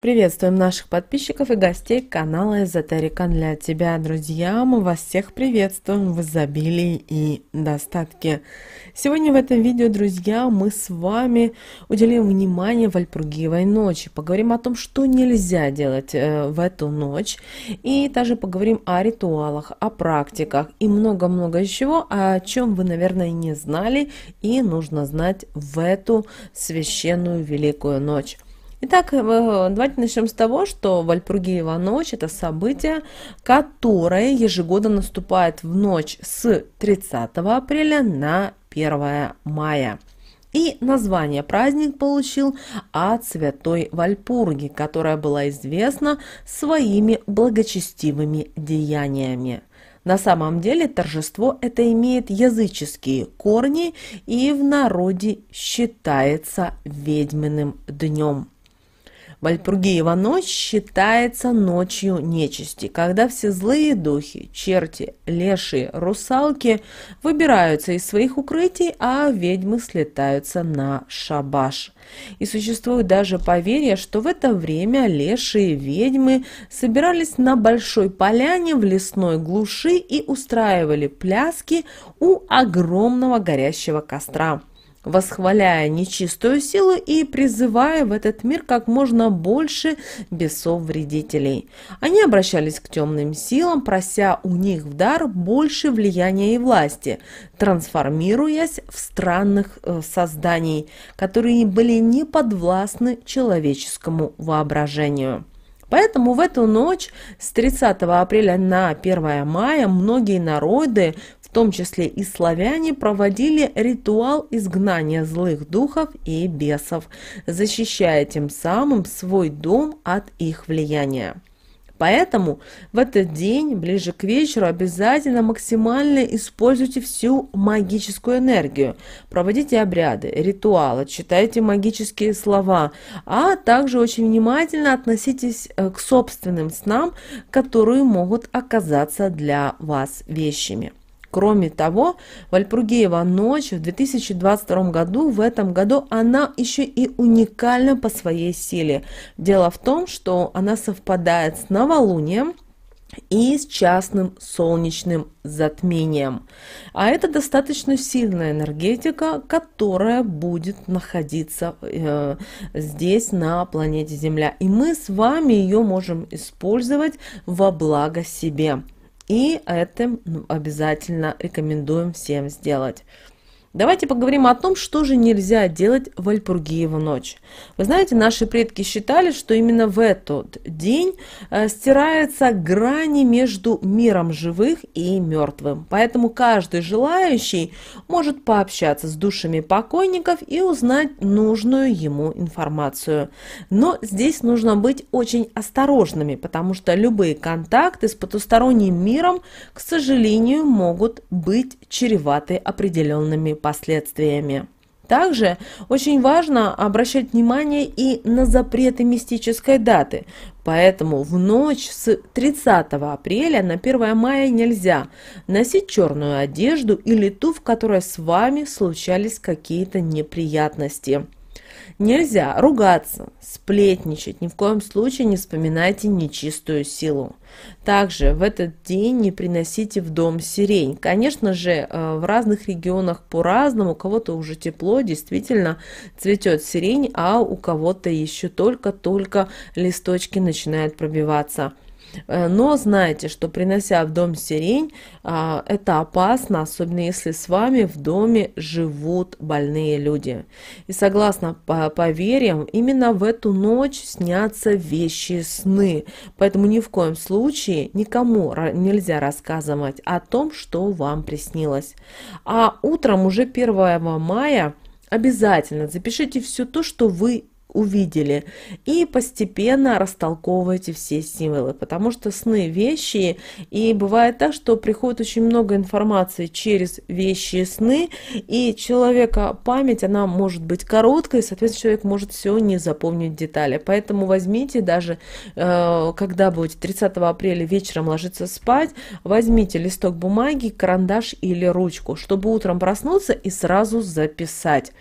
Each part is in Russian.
Приветствуем наших подписчиков и гостей канала Эзотерика для тебя, друзья. Мы вас всех приветствуем в изобилии и достатке. Сегодня в этом видео, друзья, мы с вами уделим внимание Вальпургиевой ночи. Поговорим о том, что нельзя делать в эту ночь. И также поговорим о ритуалах, о практиках и много-много еще, о чем вы, наверное, не знали и нужно знать в эту священную великую ночь. Итак, давайте начнем с того, что Вальпургиева ночь – это событие, которое ежегодно наступает в ночь с 30 апреля на 1 мая. И название праздник получил от святой Вальпурги, которая была известна своими благочестивыми деяниями. На самом деле торжество это имеет языческие корни и в народе считается ведьминым днем. Вальпургиева ночь считается ночью нечисти, когда все злые духи, черти, лешие, русалки выбираются из своих укрытий, а ведьмы слетаются на шабаш. И существует даже поверье, что в это время лешие ведьмы собирались на большой поляне в лесной глуши и устраивали пляски у огромного горящего костра, восхваляя нечистую силу и призывая в этот мир как можно больше бесов-вредителей. Они обращались к темным силам, прося у них в дар больше влияния и власти, трансформируясь в странных созданий, которые были не подвластны человеческому воображению. Поэтому в эту ночь с 30 апреля на 1 мая многие народы, в том числе и славяне, проводили ритуал изгнания злых духов и бесов, защищая тем самым свой дом от их влияния. Поэтому в этот день, ближе к вечеру, обязательно максимально используйте всю магическую энергию. Проводите обряды, ритуалы, читайте магические слова, а также очень внимательно относитесь к собственным снам, которые могут оказаться для вас вещами. Кроме того, Вальпургиева ночь в 2022 году, в этом году, она еще и уникальна по своей силе. Дело в том, что она совпадает с новолунием и с частным солнечным затмением. А это достаточно сильная энергетика, которая будет находиться здесь, на планете Земля. И мы с вами ее можем использовать во благо себе. И это обязательно рекомендуем всем сделать. Давайте поговорим о том, что же нельзя делать в Вальпургиеву ночь. Вы знаете, наши предки считали, что именно в этот день стираются грани между миром живых и мертвым. Поэтому каждый желающий может пообщаться с душами покойников и узнать нужную ему информацию. Но здесь нужно быть очень осторожными, потому что любые контакты с потусторонним миром, к сожалению, могут быть чреваты определенными последствиями. Также очень важно обращать внимание и на запреты мистической даты. Поэтому в ночь с 30 апреля на 1 мая нельзя носить черную одежду или ту, в которой с вами случались какие-то неприятности. Нельзя ругаться, сплетничать, ни в коем случае не вспоминайте нечистую силу. Также в этот день не приносите в дом сирень. Конечно же, в разных регионах по-разному, у кого-то уже тепло, действительно цветет сирень, а у кого-то еще только-только листочки начинают пробиваться. Но знайте, что принося в дом сирень, это опасно, особенно если с вами в доме живут больные люди. И согласно поверьям, именно в эту ночь снятся вещие сны. Поэтому ни в коем случае никому нельзя рассказывать о том, что вам приснилось. А утром уже 1 мая обязательно запишите все то, что вы увидели, и постепенно растолковывайте все символы, потому что сны вещи, и бывает так, что приходит очень много информации через вещи сны, и человека память, она может быть короткой, соответственно, человек может все не запомнить детали. Поэтому возьмите даже, когда будете 30 апреля вечером ложиться спать, возьмите листок бумаги, карандаш или ручку, чтобы утром проснуться и сразу записать.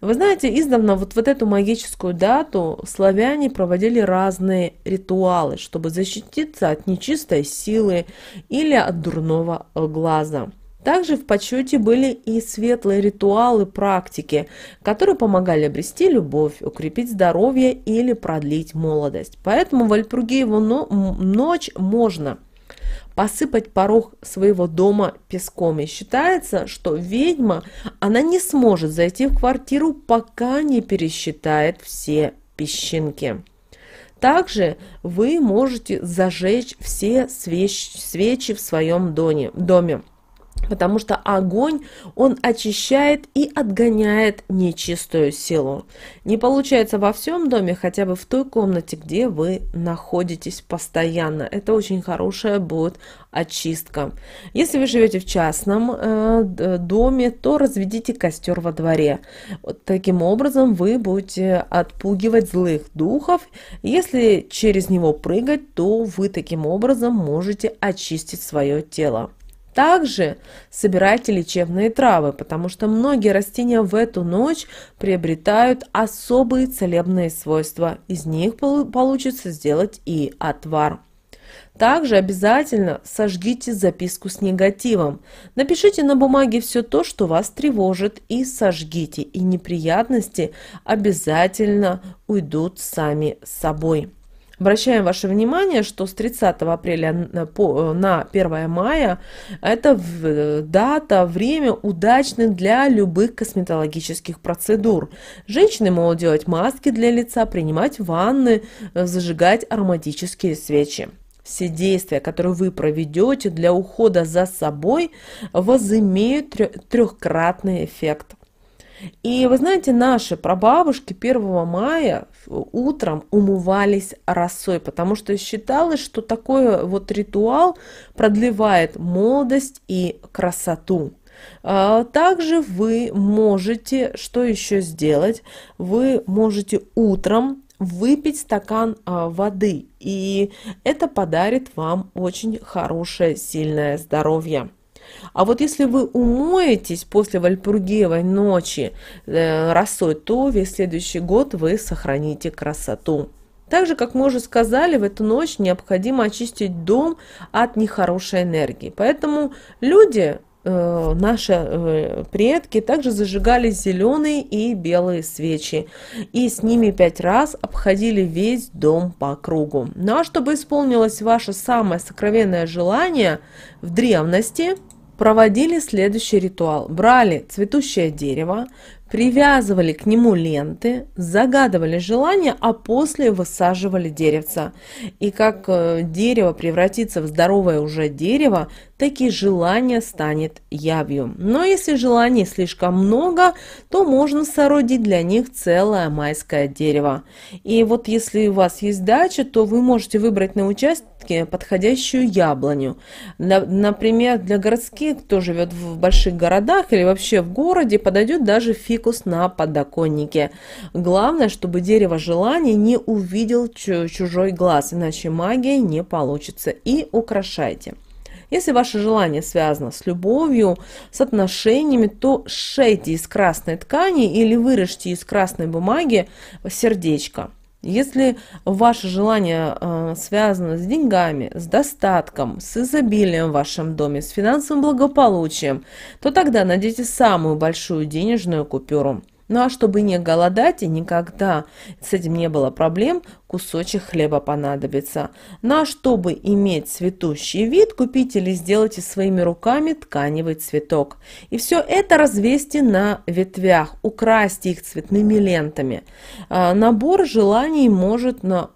Вы знаете, издавна вот эту магическую дату славяне проводили разные ритуалы, чтобы защититься от нечистой силы или от дурного глаза. Также в почете были и светлые ритуалы, практики, которые помогали обрести любовь, укрепить здоровье или продлить молодость. Поэтому в Вальпургиеву ночь можно посыпать порог своего дома песком. И считается, что ведьма, она не сможет зайти в квартиру, пока не пересчитает все песчинки. Также вы можете зажечь все свечи в своем доме. Потому что огонь, он очищает и отгоняет нечистую силу. Не получается во всем доме, хотя бы в той комнате, где вы находитесь постоянно. Это очень хорошая будет очистка. Если вы живете в частном доме, то разведите костер во дворе. Вот таким образом вы будете отпугивать злых духов. Если через него прыгать, то вы таким образом можете очистить свое тело. Также собирайте лечебные травы, потому что многие растения в эту ночь приобретают особые целебные свойства. Из них получится сделать и отвар. Также обязательно сожгите записку с негативом. Напишите на бумаге все то, что вас тревожит, и сожгите. И неприятности обязательно уйдут сами собой. Обращаем ваше внимание, что с 30 апреля на 1 мая это дата, время удачных для любых косметологических процедур. Женщины могут делать маски для лица, принимать ванны, зажигать ароматические свечи. Все действия, которые вы проведете для ухода за собой, возымеют трехкратный эффект. И вы знаете, наши прабабушки 1 мая утром умывались росой, потому что считалось, что такой вот ритуал продлевает молодость и красоту. Также вы можете, что еще сделать? Вы можете утром выпить стакан воды, и это подарит вам очень хорошее, сильное здоровье. А вот если вы умоетесь после Вальпургиевой ночи росой, то весь следующий год вы сохраните красоту. Также, как мы уже сказали, в эту ночь необходимо очистить дом от нехорошей энергии. Поэтому люди, наши предки, также зажигали зеленые и белые свечи. И с ними 5 раз обходили весь дом по кругу. Ну а чтобы исполнилось ваше самое сокровенное желание, в древности проводили следующий ритуал. Брали цветущее дерево, привязывали к нему ленты, загадывали желание, а после высаживали деревца. И как дерево превратится в здоровое уже дерево, такие желания станет явью. Но если желаний слишком много, то можно соорудить для них целое майское дерево. И вот если у вас есть дача, то вы можете выбрать на участке подходящую яблоню. Например, для городских, кто живет в больших городах или вообще в городе, подойдет даже фикус на подоконнике. Главное, чтобы дерево желаний не увидел чужой глаз, иначе магия не получится. И украшайте. Если ваше желание связано с любовью, с отношениями, то сшейте из красной ткани или вырежьте из красной бумаги сердечко. Если ваше желание связано с деньгами, с достатком, с изобилием в вашем доме, с финансовым благополучием, то тогда найдите самую большую денежную купюру. Ну а чтобы не голодать и никогда с этим не было проблем, кусочек хлеба понадобится. Ну а чтобы иметь цветущий вид, купите или сделайте своими руками тканевый цветок. И все это развесьте на ветвях, украсьте их цветными лентами. Набор желаний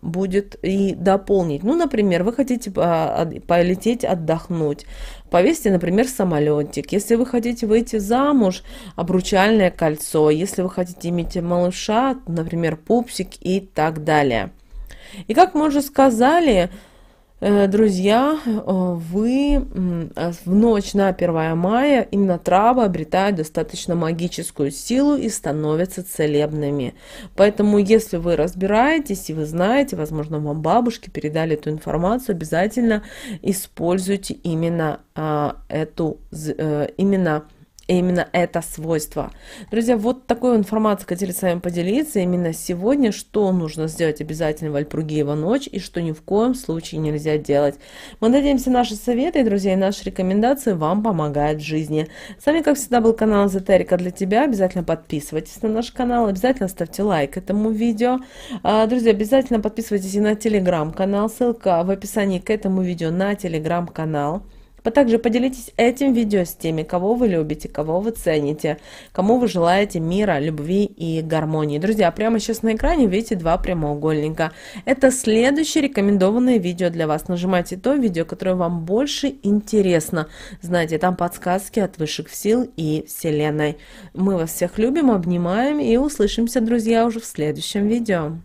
будет и дополнить. Ну, например, вы хотите полететь отдохнуть. Повесьте, например, самолетик. Если вы хотите выйти замуж, обручальное кольцо. Если вы хотите иметь малыша, например, пупсик и так далее. И как мы уже сказали, друзья, вы в ночь на 1 мая именно травы обретают достаточно магическую силу и становятся целебными. Поэтому, если вы разбираетесь и вы знаете, возможно, вам бабушки передали эту информацию, обязательно используйте именно именно это свойство. Друзья, вот такой информацией хотели с вами поделиться именно сегодня, что нужно сделать обязательно в Вальпургиева ночь и что ни в коем случае нельзя делать. Мы надеемся, наши советы, друзья, и наши рекомендации вам помогают в жизни. С вами, как всегда, был канал Эзотерика для тебя. Обязательно подписывайтесь на наш канал, обязательно ставьте лайк этому видео. Друзья, обязательно подписывайтесь и на телеграм-канал, ссылка в описании к этому видео на телеграм-канал. Также поделитесь этим видео с теми, кого вы любите, кого вы цените, кому вы желаете мира, любви и гармонии. Друзья, прямо сейчас на экране видите два прямоугольника. Это следующее рекомендованное видео для вас. Нажимайте то видео, которое вам больше интересно. Знаете, там подсказки от высших сил и Вселенной. Мы вас всех любим, обнимаем и услышимся, друзья, уже в следующем видео.